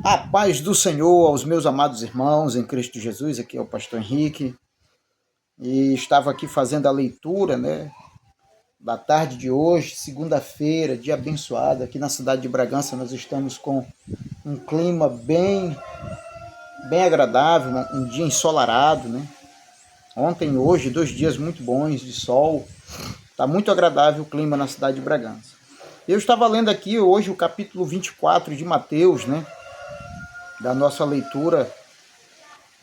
A paz do Senhor aos meus amados irmãos em Cristo Jesus, aqui é o pastor Henrique, e estava aqui fazendo a leitura, da tarde de hoje, segunda-feira, dia abençoado, aqui na cidade de Bragança nós estamos com um clima bem agradável, um dia ensolarado, Ontem e hoje, 2 dias muito bons de sol, está muito agradável o clima na cidade de Bragança. Eu estava lendo aqui hoje o capítulo 24 de Mateus, da nossa leitura,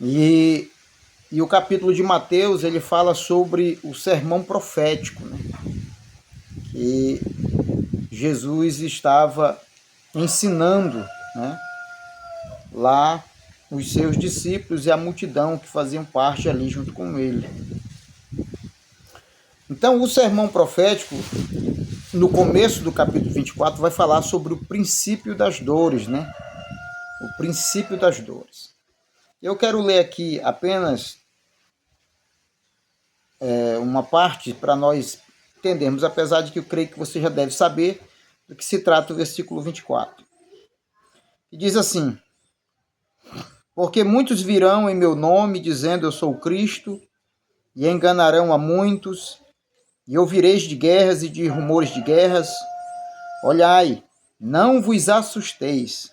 e o capítulo de Mateus, ele fala sobre o sermão profético, que Jesus estava ensinando, lá os seus discípulos e a multidão que faziam parte ali junto com ele. Então, o sermão profético, no começo do capítulo 24, vai falar sobre o princípio das dores, O princípio das dores. Eu quero ler aqui apenas uma parte para nós entendermos, apesar de que eu creio que você já deve saber do que se trata o versículo 24. E diz assim: porque muitos virão em meu nome, dizendo eu sou o Cristo, e enganarão a muitos, e ouvireis de guerras e de rumores de guerras. Olhai, não vos assusteis,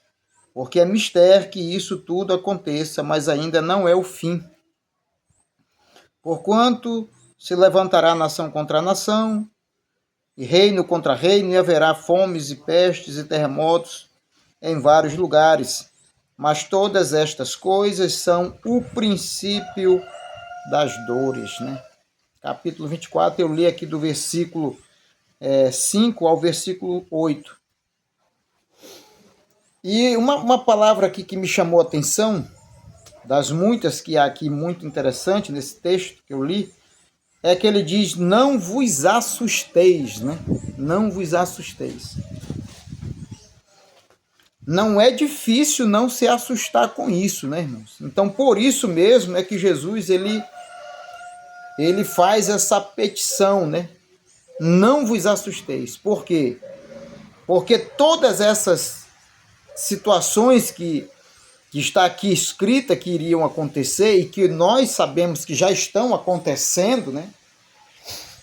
porque é mister que isso tudo aconteça, mas ainda não é o fim. Porquanto se levantará nação contra nação, e reino contra reino, e haverá fomes e pestes e terremotos em vários lugares. Mas todas estas coisas são o princípio das dores, Capítulo 24, eu li aqui do versículo 5 ao versículo 8. E uma palavra aqui que me chamou a atenção, das muitas que há aqui muito interessante nesse texto que eu li, é que ele diz, não vos assusteis, Não vos assusteis. Não é difícil não se assustar com isso, irmãos? Então, por isso mesmo é que Jesus, ele faz essa petição, Não vos assusteis. Por quê? Porque todas essas situações que está aqui escrita que iriam acontecer e que nós sabemos que já estão acontecendo,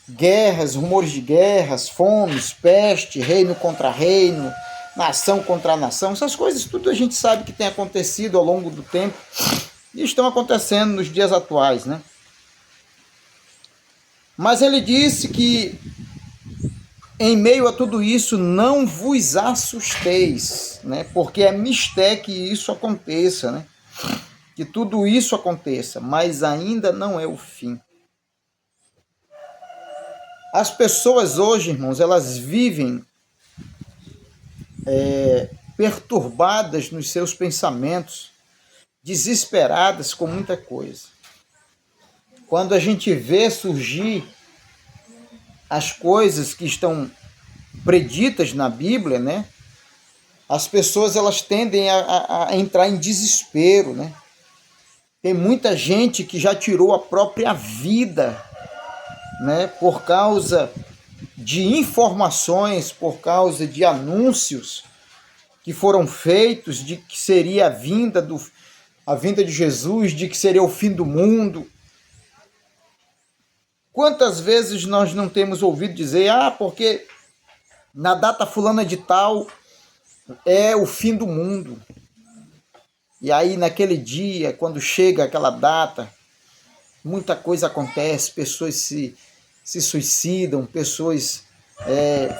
Guerras, rumores de guerras, fomes, peste, reino contra reino, nação contra nação, essas coisas tudo a gente sabe que tem acontecido ao longo do tempo e estão acontecendo nos dias atuais, Mas ele disse que em meio a tudo isso não vos assusteis, Porque é mister que isso aconteça, Que tudo isso aconteça, mas ainda não é o fim. As pessoas hoje, irmãos, elas vivem perturbadas nos seus pensamentos, desesperadas com muita coisa. Quando a gente vê surgir as coisas que estão preditas na Bíblia, as pessoas elas tendem a entrar em desespero, Tem muita gente que já tirou a própria vida, por causa de informações, por causa de anúncios que foram feitos de que seria a vinda de Jesus, de que seria o fim do mundo. Quantas vezes nós não temos ouvido dizer, porque na data fulana de tal é o fim do mundo. E aí naquele dia, quando chega aquela data, muita coisa acontece, pessoas se suicidam, pessoas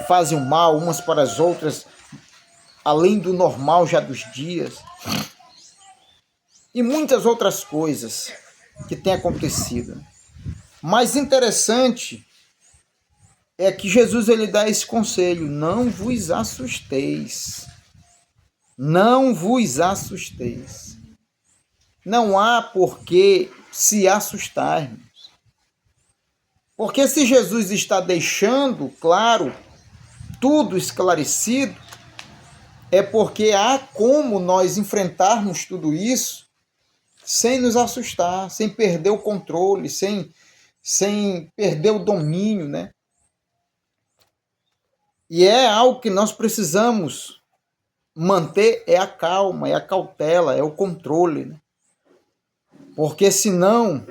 fazem o mal umas para as outras, além do normal já dos dias. E muitas outras coisas que têm acontecido. Mas interessante é que Jesus ele dá esse conselho, não vos assusteis. Não vos assusteis. Não há por que se assustar, irmãos. Porque se Jesus está deixando claro, tudo esclarecido, é porque há como nós enfrentarmos tudo isso sem nos assustar, sem perder o controle, sem perder o domínio, E é algo que nós precisamos manter é a calma, é a cautela, é o controle, né? Porque senão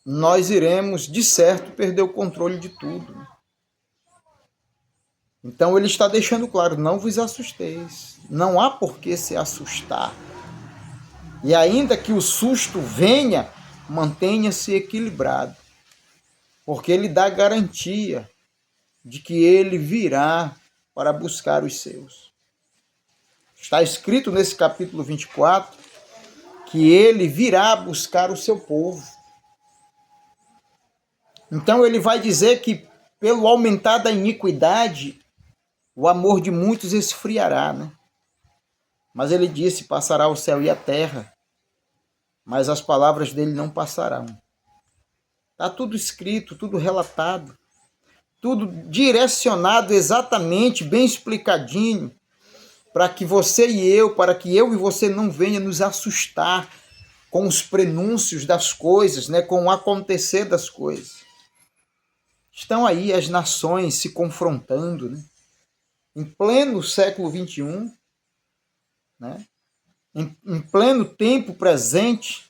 nós iremos, de certo, perder o controle de tudo. Então ele está deixando claro, não vos assusteis, não há por que se assustar. E ainda que o susto venha, mantenha-se equilibrado, porque ele dá garantia de que ele virá para buscar os seus. Está escrito nesse capítulo 24 que ele virá buscar o seu povo. Então ele vai dizer que pelo aumentar da iniquidade, o amor de muitos esfriará, né? Mas ele disse, passará o céu e a terra, mas as palavras dele não passarão. Está tudo escrito, tudo relatado, tudo direcionado exatamente, bem explicadinho, para que você e eu, para que eu e você não venha nos assustar com os prenúncios das coisas, né, com o acontecer das coisas. Estão aí as nações se confrontando, né, em pleno século XXI, né, em pleno tempo presente.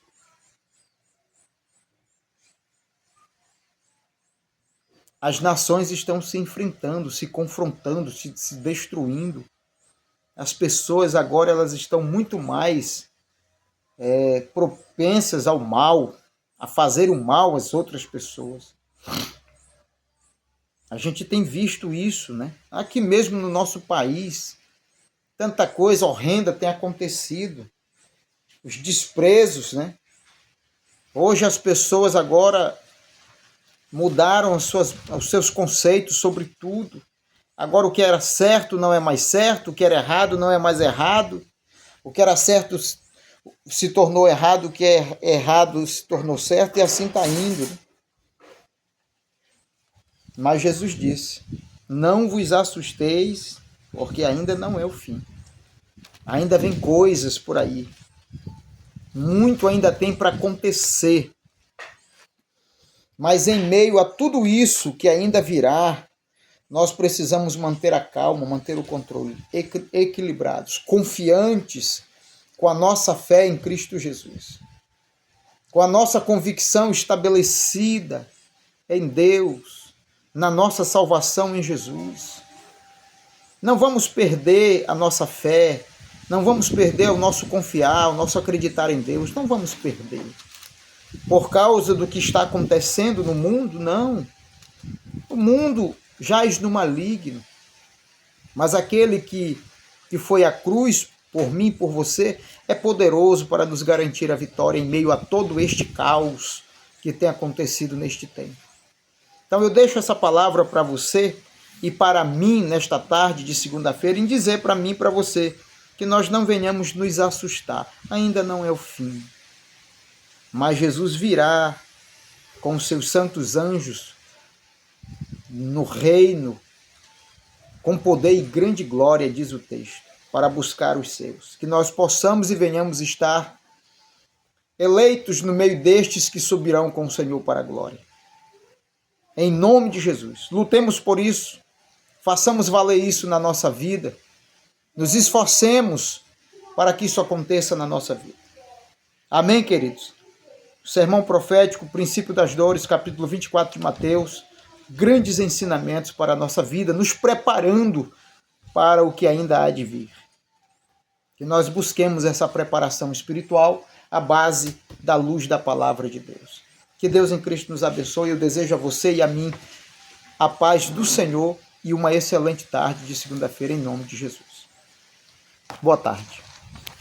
As nações estão se enfrentando, se confrontando, se destruindo. As pessoas agora elas estão muito mais propensas ao mal, a fazer o mal às outras pessoas. A gente tem visto isso, né? Aqui mesmo no nosso país, tanta coisa horrenda tem acontecido. Os desprezos, né? Hoje as pessoas agora mudaram os seus conceitos sobre tudo. Agora o que era certo não é mais certo, o que era errado não é mais errado, o que era certo se tornou errado, o que é errado se tornou certo, e assim está indo. Mas Jesus disse, não vos assusteis, porque ainda não é o fim. Ainda vem coisas por aí. Muito ainda tem para acontecer. Mas em meio a tudo isso que ainda virá, nós precisamos manter a calma, manter o controle, equilibrados, confiantes com a nossa fé em Cristo Jesus, com a nossa convicção estabelecida em Deus, na nossa salvação em Jesus. Não vamos perder a nossa fé, não vamos perder o nosso confiar, o nosso acreditar em Deus, não vamos perder. Por causa do que está acontecendo no mundo, não. O mundo jaz no maligno, mas aquele que foi à cruz por mim, por você, é poderoso para nos garantir a vitória em meio a todo este caos que tem acontecido neste tempo. Então eu deixo essa palavra para você e para mim nesta tarde de segunda-feira, em dizer para mim e para você que nós não venhamos nos assustar. Ainda não é o fim. Mas Jesus virá com os seus santos anjos no reino, com poder e grande glória, diz o texto, para buscar os seus. Que nós possamos e venhamos estar eleitos no meio destes que subirão com o Senhor para a glória. Em nome de Jesus. Lutemos por isso, façamos valer isso na nossa vida, nos esforcemos para que isso aconteça na nossa vida. Amém, queridos? O sermão profético, Princípio das Dores, capítulo 24 de Mateus, grandes ensinamentos para a nossa vida, nos preparando para o que ainda há de vir. Que nós busquemos essa preparação espiritual à base da luz da palavra de Deus. Que Deus em Cristo nos abençoe. Eu desejo a você e a mim a paz do Senhor e uma excelente tarde de segunda-feira em nome de Jesus. Boa tarde.